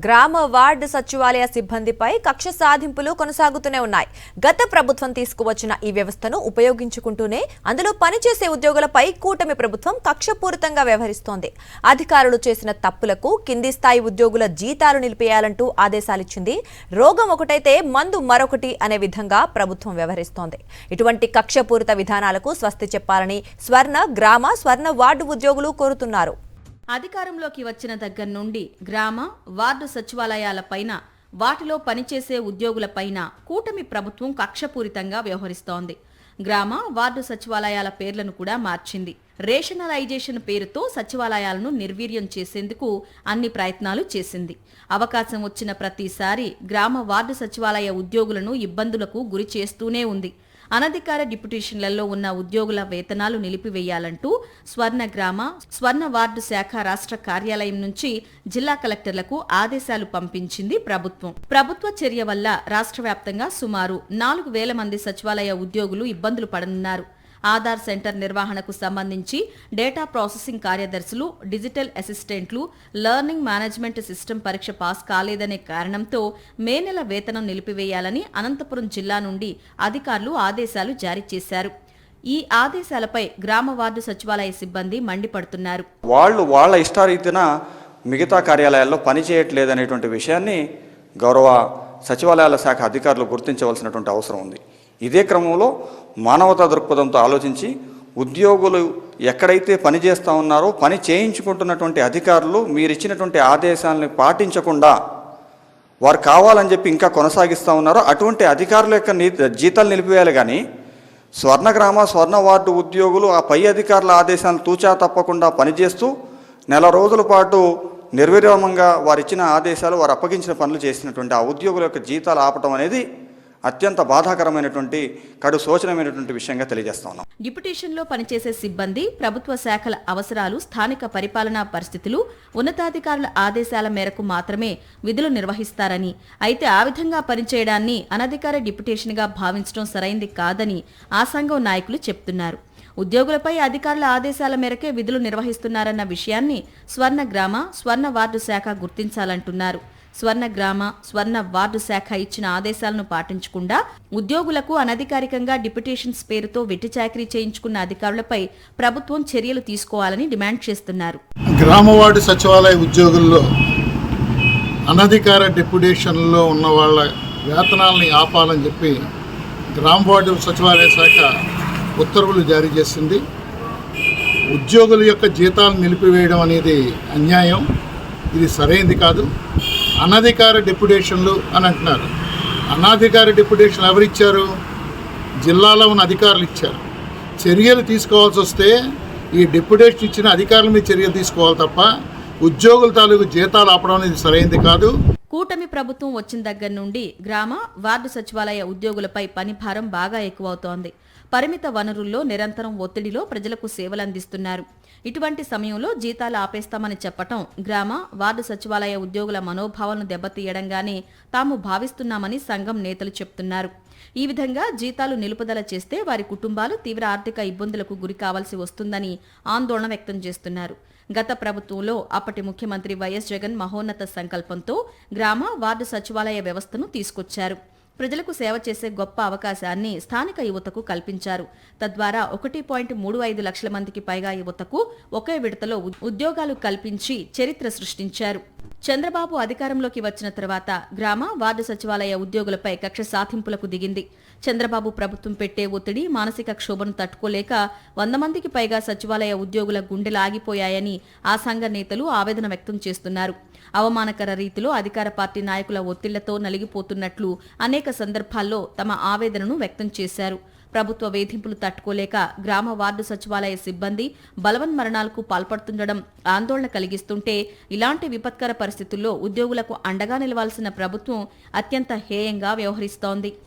గ్రామ వార్డు సచివాలయ సిబ్బందిపై కక్ష సాధింపులు కొనసాగుతూనే ఉన్నాయి. గత ప్రభుత్వం తీసుకువచ్చిన ఈ వ్యవస్థను ఉపయోగించుకుంటూనే అందులో పనిచేసే ఉద్యోగులపై కూటమి ప్రభుత్వం కక్షపూరితంగా వ్యవహరిస్తోంది. అధికారులు చేసిన తప్పులకు కింది స్థాయి ఉద్యోగుల జీతాలు నిలిపేయాలంటూ ఆదేశాలిచ్చింది. రోగం ఒకటైతే మందు మరొకటి అనే విధంగా ప్రభుత్వం వ్యవహరిస్తోంది. ఇటువంటి కక్షపూరిత విధానాలకు స్వస్తి చెప్పాలని స్వర్ణ గ్రామ స్వర్ణ వార్డు ఉద్యోగులు కోరుతున్నారు. అధికారంలోకి వచ్చిన దగ్గర నుండి గ్రామ వార్డు సచివాలయాలపైన వాటిలో పనిచేసే ఉద్యోగులపైన కూటమి ప్రభుత్వం కక్షపూరితంగా వ్యవహరిస్తోంది. గ్రామ వార్డు సచివాలయాల పేర్లను కూడా మార్చింది. రేషనలైజేషన్ పేరుతో సచివాలయాలను నిర్వీర్యం చేసేందుకు అన్ని ప్రయత్నాలు చేసింది. అవకాశం వచ్చిన ప్రతిసారి గ్రామ వార్డు సచివాలయ ఉద్యోగులను ఇబ్బందులకు గురి చేస్తూనే ఉంది. అనధికార డిప్యుటేషన్లలో ఉన్న ఉద్యోగుల వేతనాలు నిలిపివేయాలంటూ స్వర్ణ గ్రామ స్వర్ణ వార్డు శాఖ రాష్ట్ర కార్యాలయం నుంచి జిల్లా కలెక్టర్లకు ఆదేశాలు పంపించింది ప్రభుత్వం. ప్రభుత్వ చర్య వల్ల రాష్ట్ర వ్యాప్తంగా సుమారు 4,000 మంది సచివాలయ ఉద్యోగులు ఇబ్బందులు పడనున్నారు. ఆధార్ సెంటర్ నిర్వహణకు సంబంధించి డేటా ప్రాసెసింగ్ కార్యదర్శులు, డిజిటల్ అసిస్టెంట్లు లెర్నింగ్ మేనేజ్మెంట్ సిస్టమ్ పరీక్ష పాస్ కాలేదనే కారణంతో మే నెల వేతనం నిలిపివేయాలని అనంతపురం జిల్లా నుండి అధికారులు ఆదేశాలు జారీ చేశారు. ఈ ఆదేశాలపై గ్రామ వార్డు సచివాలయ సిబ్బంది మండిపడుతున్నారు. వాళ్ళ ఇష్టారీతిన మిగతా కార్యాలయాల్లో పనిచేయట్లేదనేటువంటి విషయాన్ని గౌరవ సచివాలయాల శాఖ అధికారులు గుర్తించవలసినటువంటి అవసరం ఉంది. ఇదే క్రమంలో మానవతా దృక్పథంతో ఆలోచించి ఉద్యోగులు ఎక్కడైతే పని చేస్తూ ఉన్నారో పని చేయించుకుంటున్నటువంటి అధికారులు మీరిచ్చినటువంటి ఆదేశాలను పాటించకుండా వారు కావాలని చెప్పి ఇంకా కొనసాగిస్తూ ఉన్నారో అటువంటి అధికారుల యొక్క జీతాలు నిలిపివేయాలి. కానీ స్వర్ణగ్రామ స్వర్ణ వార్డు ఉద్యోగులు ఆ పై అధికారుల ఆదేశాలను తూచా తప్పకుండా పనిచేస్తూ నెల రోజుల పాటు నిర్విరామంగా వారిచ్చిన ఆదేశాలు వారు అప్పగించిన పనులు చేసినటువంటి ఆ ఉద్యోగుల యొక్క జీతాలు ఆపటం అనేది అత్యంత బాధాకరమైనటువంటి కడు శోచనమైనటువంటి విషయంగా తెలియజేస్తా ఉన్నాం. డిప్యుటేషన్లో పనిచేసే సిబ్బంది ప్రభుత్వ శాఖల అవసరాలు, స్థానిక పరిపాలనా పరిస్థితులు, ఉన్నతాధికారుల ఆదేశాల మేరకు మాత్రమే విధులు నిర్వహిస్తారని, అయితే ఆ విధంగా పనిచేయడాన్ని అనధికార డిప్యుటేషన్గా భావించడం సరైంది కాదని ఆ సంఘం నాయకులు చెప్తున్నారు. ఉద్యోగులపై అధికారుల ఆదేశాల మేరకే విధులు నిర్వహిస్తున్నారన్న విషయాన్ని స్వర్ణ గ్రామ స్వర్ణ వార్డు శాఖ గుర్తించాలంటున్నారు. స్వర్ణ గ్రామ స్వర్ణ వార్డు శాఖ ఇచ్చిన ఆదేశాలను పాటించకుండా ఉద్యోగులకు అనధికారికంగా డిప్యుటేషన్స్ పేరుతో వెట్టి చాకరీ చేయించుకున్న అధికారులపై ప్రభుత్వం చర్యలు తీసుకోవాలని డిమాండ్ చేస్తున్నారు. గ్రామ వార్డు సచివాలయ ఉద్యోగుల్లో అనధికార డిప్యుటేషన్లో ఉన్న వాళ్ళ వేతనాలని ఆపాలని చెప్పి గ్రామ వార్డు సచివాలయ శాఖ ఉత్తర్వులు జారీ చేసింది. ఉద్యోగుల యొక్క జీతాలు నిలిపివేయడం అనేది అన్యాయం, ఇది సరైనది కాదు. అనధికార డిప్యుటేషన్లు అని అంటున్నారు. అనధికార డిప్యుటేషన్లు ఎవరిచ్చారు? జిల్లాలో ఉన్న అధికారులు ఇచ్చారు. చర్యలు తీసుకోవాల్సి వస్తే ఈ డిప్యుటేషన్ ఇచ్చిన అధికారుల మీద చర్యలు తీసుకోవాలి తప్ప ఉద్యోగుల తాలూకు జీతాలు ఆపడం అనేది సరైనది కాదు. కూటమి ప్రభుత్వం వచ్చిన దగ్గర నుండి గ్రామ వార్డు సచివాలయ ఉద్యోగులపై పని భారం బాగా ఎక్కువవుతోంది. పరిమిత వనరుల్లో నిరంతరం ఒత్తిడిలో ప్రజలకు సేవలందిస్తున్నారు. ఇటువంటి సమయంలో జీతాలు ఆపేస్తామని చెప్పటం గ్రామ వార్డు సచివాలయ ఉద్యోగుల మనోభావాలను దెబ్బతీయడంగానే తాము భావిస్తున్నామని సంఘం నేతలు చెప్తున్నారు. ఈ విధంగా జీతాలు నిలుపుదల చేస్తే వారి కుటుంబాలు తీవ్ర ఆర్థిక ఇబ్బందులకు గురి కావాల్సి వస్తుందని ఆందోళన వ్యక్తం చేస్తున్నారు. గత ప్రభుత్వంలో అప్పటి ముఖ్యమంత్రి వైఎస్ జగన్ మహోన్నత సంకల్పంతో గ్రామ వార్డు సచివాలయ వ్యవస్థను తీసుకొచ్చారు. ప్రజలకు సేవ చేసే గొప్ప అవకాశాన్ని స్థానిక యువతకు కల్పించారు. తద్వారా 1.35 లక్షల మందికి పైగా యువతకు ఒకే విడతలో ఉద్యోగాలు కల్పించి చరిత్ర సృష్టించారు. చంద్రబాబు అధికారంలోకి వచ్చిన తర్వాత గ్రామ వార్డు సచివాలయ ఉద్యోగులపై కక్ష సాధింపులకు దిగింది. చంద్రబాబు ప్రభుత్వం పెట్టే ఒత్తిడి, మానసిక క్షోభను తట్టుకోలేక 100 మందికి పైగా సచివాలయ ఉద్యోగుల గుండెలు ఆగిపోయాయని ఆ సంఘ నేతలు ఆవేదన వ్యక్తం చేస్తున్నారు. అవమానకర రీతిలో అధికార పార్టీ నాయకుల ఒత్తిళ్లతో నలిగిపోతున్నట్లు అనేక సందర్భాల్లో తమ ఆవేదనను వ్యక్తం చేశారు. ప్రభుత్వ వేధింపులు తట్టుకోలేక గ్రామ వార్డు సచివాలయ సిబ్బంది బలవన్మరణాలకు పాల్పడుతుండడం ఆందోళన కలిగిస్తుంటే ఇలాంటి విపత్కర పరిస్థితుల్లో ఉద్యోగులకు అండగా నిలవాల్సిన ప్రభుత్వం అత్యంత హేయంగా వ్యవహరిస్తోంది.